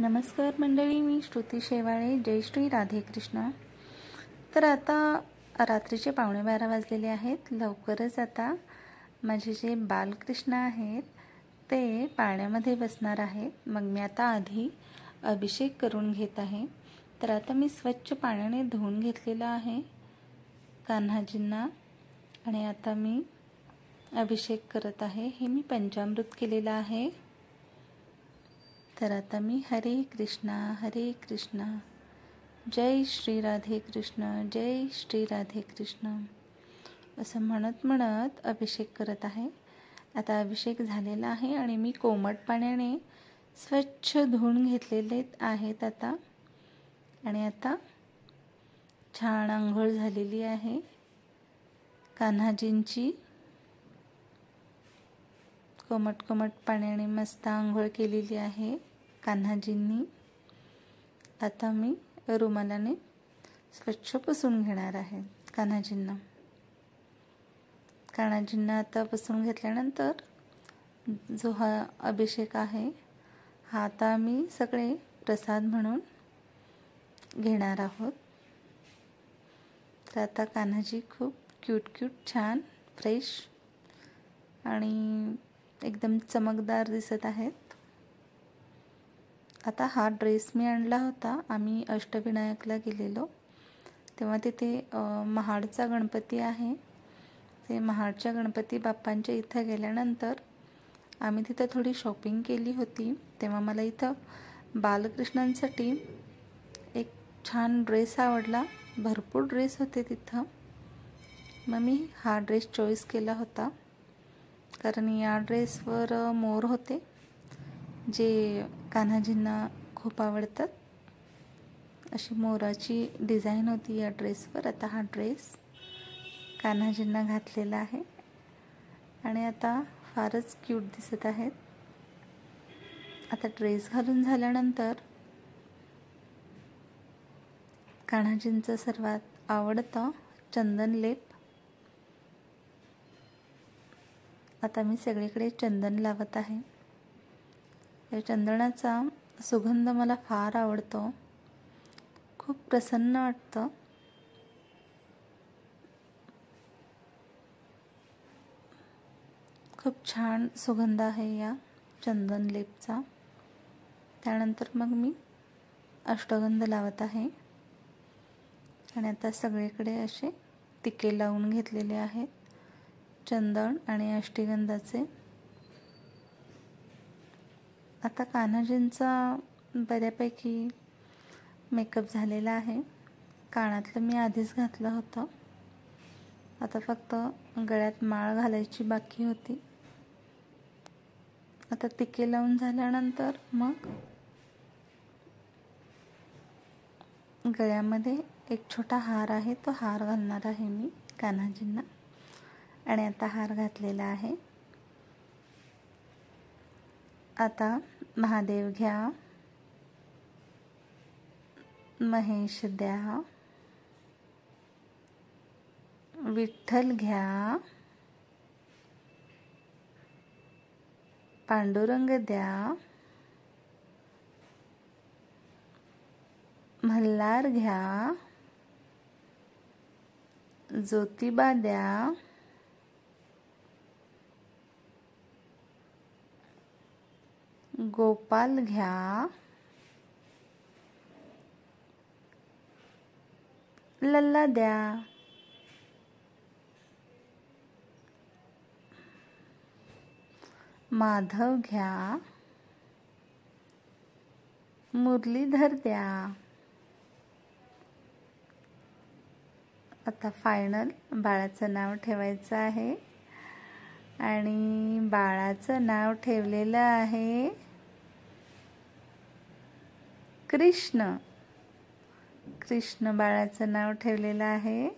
नमस्कार मंडळी, मी श्रुती शेवाळे. जय श्री राधे कृष्ण. तर आता रात्रीचे 11:15 वाजलेले आहेत. लवकरच आता माझे जे बालकृष्ण आहेत ते पाळण्यामध्ये बसणार आहेत. मग मी आता आधी अभिषेक करून घेत आहे. तर आता मी स्वच्छ पाण्याने धुवून घेतलेलं आहे कान्हाजींना आणि आता मी अभिषेक करत आहे. हे मी पंचामृत केलेलं आहे. तर आता मी हरे कृष्णा जय श्री राधे कृष्ण, जय श्री राधे कृष्ण असं म्हणत अभिषेक करत आहे. आता अभिषेक झालेला आहे आणि मी कोमट पाण्याने स्वच्छ धुवून घेतलेले आहेत आता. आणि आता छान आंघोळ झालेली आहे कान्हाजींची. कोमट पाण्याने मस्त आंघोळ केलेली आहे कान्हाजींनी. आता मी रुमालाने स्वच्छ पुसून घेणार आहे कान्हाजींना. आता पुसून घेतल्यानंतर जो हा अभिषेक आहे हा आता मी सगळे प्रसाद म्हणून घेणार आहोत. तर आता कान्हाजी खूप क्यूट छान फ्रेश आणि एकदम चमकदार दिसत आहेत. आता हा ड्रेस मी आणला होता. आम्ही अष्टविनायकला गेलेलो तेव्हा तिथे महाडचा गणपती आहे. ते महाडच्या गणपती बाप्पांच्या इथं गेल्यानंतर आम्ही तिथं थोडी शॉपिंग केली होती. तेव्हा मला इथं बालकृष्णांसाठी एक छान ड्रेस आवडला. भरपूर ड्रेस होते तिथं. मग मी हा ड्रेस चॉईस केला होता कारण या ड्रेसवर मोर होते जे कान्हाजींना खूप आवडतात. अशी मोराची डिझाईन होती या ड्रेसवर. आता हा ड्रेस कान्हाजींना घातलेला आहे आणि आता फारच क्यूट दिसत आहेत. आता ड्रेस घालून झाल्यानंतर कान्हाजींचं सर्वात आवडतं चंदन लेप. आता मी सगळीकडे चंदन लावत आहे. या चंदनाचा सुगंध मला फार आवडतो. खूप प्रसन्न वाटतं. खूप छान सुगंध आहे या चंदन लेपचा. त्यानंतर मग मी अष्टगंध लावत आहे आणि आता सगळीकडे असे टिके लावून घेतलेले आहेत चंदन आणि अष्टगंधाचे. आता कान्हाजींचा बऱ्यापैकी मेकअप झालेला आहे. कानातलं मी आधीच घातलं होतं. आता फक्त गळ्यात माळ घालायची बाकी होती. आता टिके लावून झाल्यानंतर मग गळ्यामध्ये एक छोटा हार आहे, तो हार घालणार आहे मी कान्हाजींना. आणि आता हार घातलेला आहे. आता महादेव घ्या, महेश द्या, विठ्ठल घ्या, पांडुरंग द्या, मल्हार घ्या, ज्योतिबा द्या, गोपाल घ्या, लल्ला द्या, माधव घ्या, मुरलीधर द्या. आता फायनल बाळाचं नाव ठेवायचं आहे आणि बाळाचं नाव ठेवलेलं आहे कृष्ण. बाळाचं नाव ठेवलेलं आहे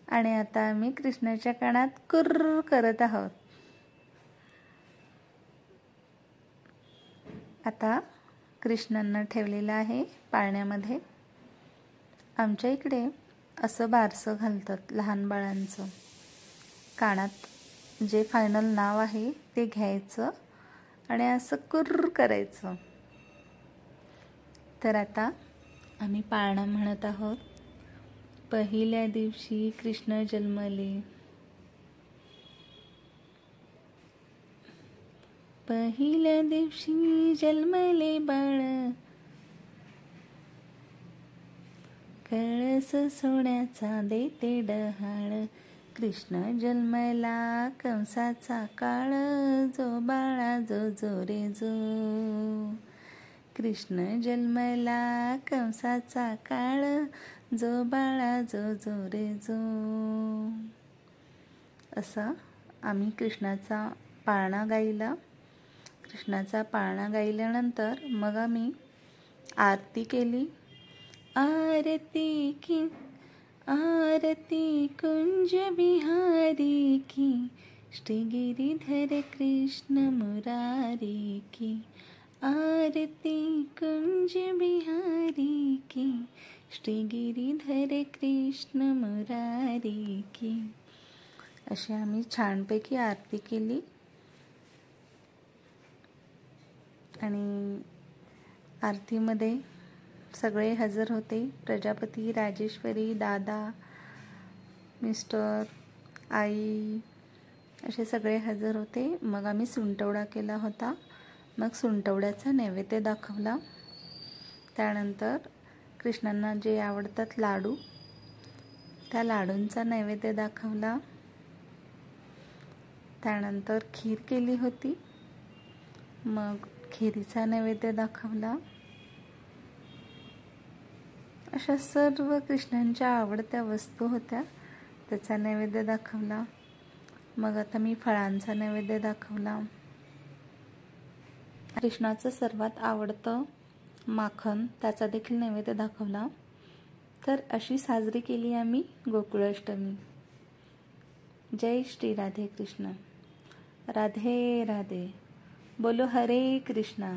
आणि आता आम्ही कृष्णाच्या कानात कुर्र करत आहोत. आता कृष्णांना ठेवलेलं आहे पाळण्यामध्ये. आमच्या इकडे असं बारसं घालतात लहान बाळांचं. कानात जे फायनल नाव आहे ते घ्यायचं आणि असं कुर्र करायचं. तर आता आम्ही पाळणा म्हणत आहोत. पहिल्या दिवशी कृष्ण जन्मले, पहिल्या दिवशी जन्मले बाळ, कळस सोन्याचा देते डहाळ. कृष्ण जन्मला कंसाचा काळ, जो बाळा जो जो रे जो. कृष्ण जन्मला कंसाचा काळ, जो बाळा जो जो रे जो. असं आम्ही कृष्णाचा पाळणा गायला. कृष्णाचा पाळणा गायल्यानंतर मग आम्ही आरती केली. आरती की आरती कुंज बिहारी की, श्री गिरिधर कृष्ण मुरारी की. आरती कुंज बिहारी की, श्री गिरिधर कृष्ण मुरारी की. अशी आम्ही छानपैकी आरती केली. आणि आरतीमध्ये सगळे हजर होते. प्रजापती, राजेश्वरी, दादा, मिस्टर, आई असे सगळे हजर होते. मग आम्ही सुंटवडा केला होता. मग सुंटवड्याचा नैवेद्य दाखवला. त्यानंतर कृष्णांना जे आवडतात लाडू, त्या लाडूंचा नैवेद्य दाखवला. त्यानंतर खीर केली होती. मग खिरीचा नैवेद्य दाखवला. अशा सर्व कृष्णांच्या आवडत्या वस्तू होत्या, त्याचा नैवेद्य दाखवला. मग आता मी फळांचा नैवेद्य दाखवला. कृष्णाचं सर्वात आवडतं माखन, त्याचा देखील नैवेद्य दाखवला. तर अशी साजरी केली आम्ही गोकुळाष्टमी. जय श्री राधे कृष्ण. राधे राधे. बोलो हरे कृष्णा.